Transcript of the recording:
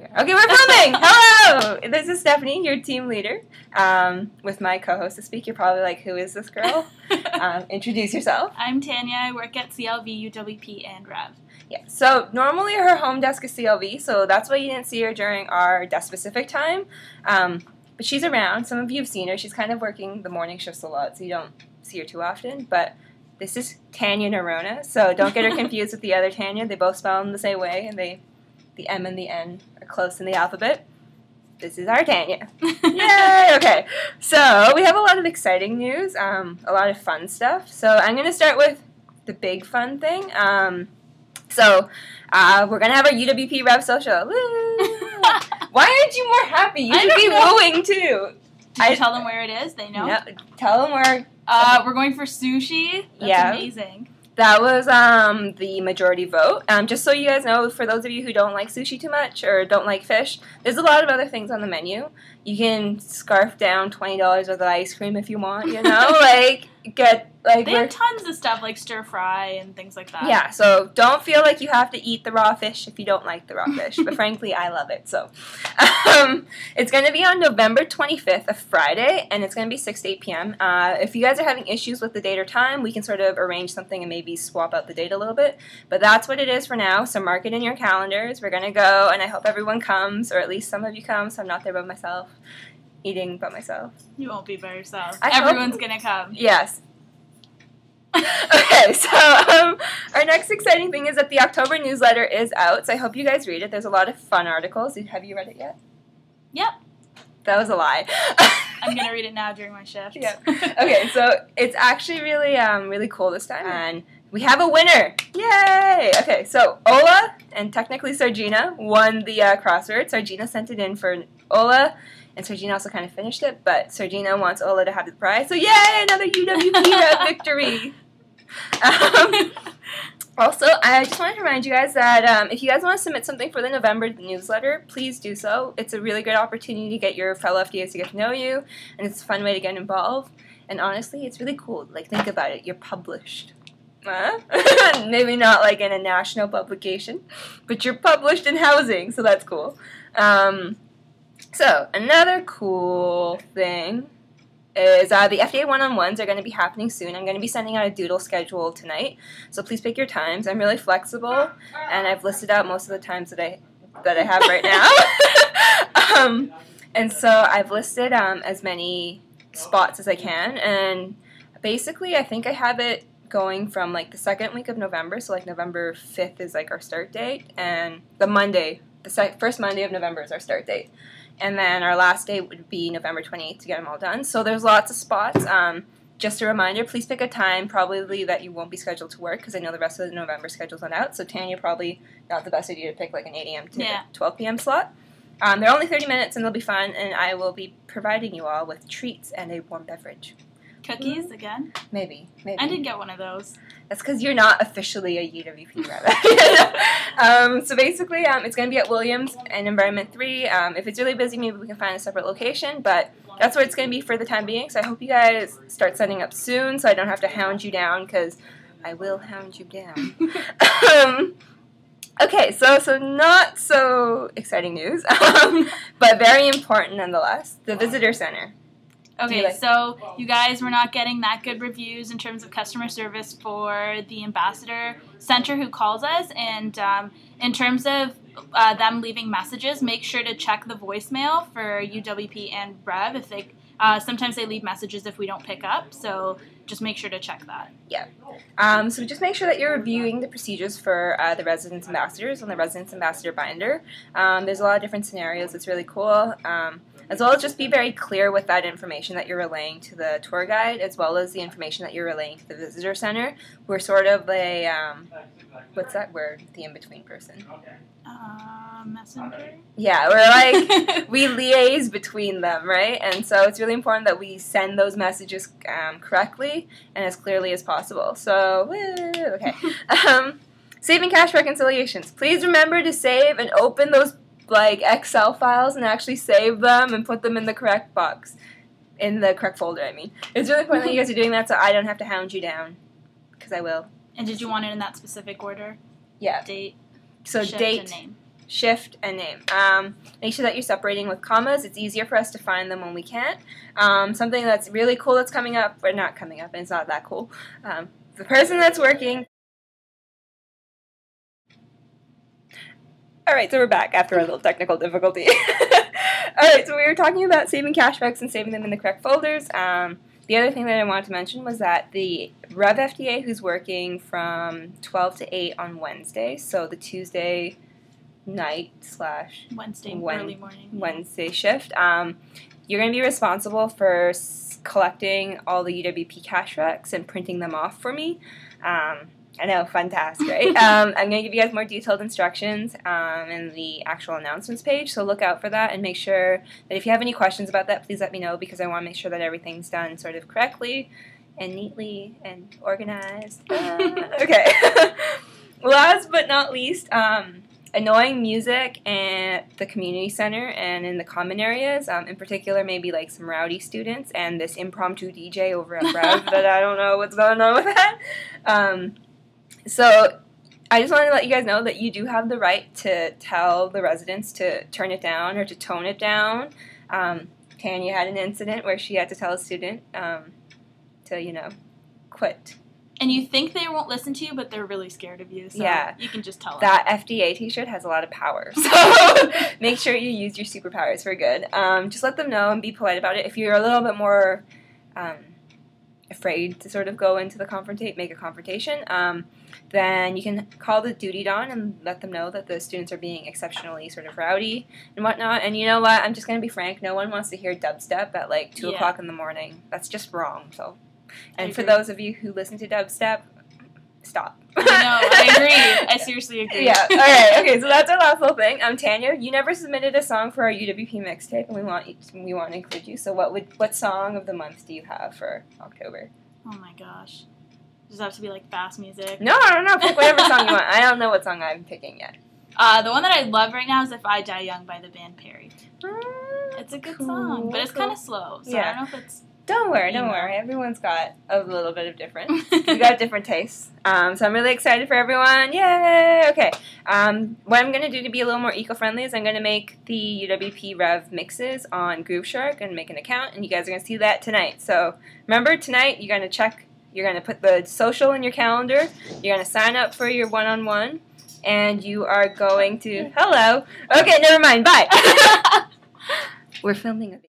Okay, we're filming! Hello! This is Stephanie, your team leader, with my co-host this week. You're probably like, who is this girl? Introduce yourself. I'm Tanya. I work at CLV, UWP, and REV. Yeah, so normally her home desk is CLV, so that's why you didn't see her during our desk-specific time. But she's around. Some of you have seen her. She's kind of working the morning shifts a lot, so you don't see her too often. But this is Tanya Nerona, so don't get her confused with the other Tanya. They both spell them the same way, and the M and the N are close in the alphabet. This is our Tanya. Yay! Okay, so we have a lot of exciting news, a lot of fun stuff. So I'm going to start with the big fun thing. So we're going to have our UWP REV social. Woo! Why aren't you more happy? You should be wooing too. Did you tell them where it is? They know? No, tell them where. We're going for sushi. That's amazing. That was the majority vote. Just so you guys know, for those of you who don't like sushi too much or don't like fish, there's a lot of other things on the menu. You can scarf down $20 worth of ice cream if you want, you know? They have tons of stuff like stir fry and things like that. Yeah, so don't feel like you have to eat the raw fish if you don't like the raw fish. But frankly, I love it. So it's going to be on November 25th, a Friday, and it's going to be 6 to 8 p.m. If you guys are having issues with the date or time, we can sort of arrange something and maybe swap out the date a little bit. But that's what it is for now, so mark it in your calendars. We're going to go, and I hope everyone comes, or at least some of you come, so I'm not there by myself, eating by myself. You won't be by yourself. Everyone's going to come. Yes. Okay, so our next exciting thing is that the October newsletter is out, so I hope you guys read it. There's a lot of fun articles. Have you read it yet? Yep. That was a lie. I'm going to read it now during my shift. Yeah. Okay, so it's actually really really cool this time, and we have a winner. Yay! Okay, so Ola and technically Sargina won the crossword. Sargina sent it in for Ola, and Sargina also kind of finished it, but Sargina wants Ola to have the prize. So yay, another UWP victory! Also, I just wanted to remind you guys that if you guys want to submit something for the November newsletter, please do so. It's a really good opportunity to get your fellow FDAs to get to know you, and it's a fun way to get involved. And honestly, it's really cool. Like, think about it. You're published. Maybe not like in a national publication, but you're published in housing, so that's cool. So, another cool thing is the FDA one-on-ones are going to be happening soon. I'm going to be sending out a doodle schedule tonight, so please pick your times. I'm really flexible, and I've listed out most of the times that I have right now. And so I've listed as many spots as I can, and basically I think I have it going from like the second week of November, so like November 5th is like our start date, and the first Monday of November is our start date. And then our last day would be November 28th to get them all done. So there's lots of spots. Just a reminder, please pick a time probably that you won't be scheduled to work, because I know the rest of the November schedule's not out. So Tanya, probably not the best idea to pick like an 8 a.m. to 12 p.m. slot. They're only 30 minutes and they'll be fun, and I will be providing you all with treats and a warm beverage. Cookies again? Maybe. I did get one of those. That's because you're not officially a UWP rep. So basically, it's going to be at Williams and Environment 3. If it's really busy, maybe we can find a separate location, but that's where it's going to be for the time being. So I hope you guys start setting up soon so I don't have to hound you down, because I will hound you down. Okay, so not so exciting news, but very important nonetheless. The Visitor Center. Okay, so you guys were not getting that good reviews in terms of customer service for the Ambassador Center who calls us, and in terms of them leaving messages, make sure to check the voicemail for UWP and REV. If they sometimes they leave messages if we don't pick up, so just make sure to check that. Yeah. So just make sure that you're reviewing the procedures for the Residence Ambassadors on the Residence Ambassador binder. There's a lot of different scenarios. It's really cool. As well as just be very clear with that information that you're relaying to the tour guide, as well as the information that you're relaying to the visitor center. We're sort of a, what's that word? The in-between person. Messenger? Yeah, we're like, we liaise between them, right? And so it's really important that we send those messages correctly and as clearly as possible. So, woo, okay. Saving cash reconciliations. Please remember to save and open those like Excel files and actually save them and put them in the correct box, in the correct folder, I mean. It's really important that you guys are doing that so I don't have to hound you down, because I will. And did you want it in that specific order? Yeah. Date, so shift, date, and name. shift, and name. Make sure that you're separating with commas. It's easier for us to find them when we can't. Something that's really cool that's coming up, or not coming up, and it's not that cool. The person that's working... Alright, so we're back after a little technical difficulty. Alright, so we were talking about saving cashbacks and saving them in the correct folders. The other thing that I wanted to mention was that the REV FDA, who's working from 12 to 8 on Wednesday, so the Tuesday night / early morning. Wednesday shift, you're going to be responsible for collecting all the UWP cashbacks and printing them off for me. I know, fun task, right? I'm going to give you guys more detailed instructions in the actual announcements page, so look out for that and make sure that if you have any questions about that, please let me know, because I want to make sure that everything's done sort of correctly and neatly and organized. Okay. Last but not least, annoying music at the community center and in the common areas, in particular maybe like some rowdy students and this impromptu DJ over at REV that I don't know what's going on with that. So I just wanted to let you guys know that you do have the right to tell the residents to turn it down or to tone it down. Tanya had an incident where she had to tell a student to, you know, quit. And you think they won't listen to you, but they're really scared of you, so yeah, you can just tell them. That FDA t-shirt has a lot of power, so make sure you use your superpowers for good. Just let them know and be polite about it. If you're a little bit more afraid to sort of go into the make a confrontation, then you can call the duty don and let them know that the students are being exceptionally sort of rowdy and whatnot. And you know what? I'm just going to be frank. No one wants to hear dubstep at like 2 o'clock in the morning. That's just wrong. So, and for those of you who listen to dubstep, stop. I know. I agree. I seriously agree. Yeah. All right. Okay. So that's our last little thing. Tanya, you never submitted a song for our UWP mixtape, and we want to include you. So what song of the month do you have for October? Oh my gosh. Does it have to be like fast music? No, I don't know. Pick whatever song you want. I don't know what song I'm picking yet. The one that I love right now is If I Die Young by the band Perry. It's a good song, but it's kind of slow, so I don't know if it's... Don't worry. Everyone's got a little bit of different. We got different tastes. So I'm really excited for everyone. Yay! Okay. What I'm going to do to be a little more eco-friendly is I'm going to make the UWP REV mixes on Grooveshark and make an account, and you guys are going to see that tonight. So remember, tonight you're going to check... You're going to put the social in your calendar. You're going to sign up for your one-on-one. And you are going to... Hello. Okay, never mind. Bye. We're filming a video.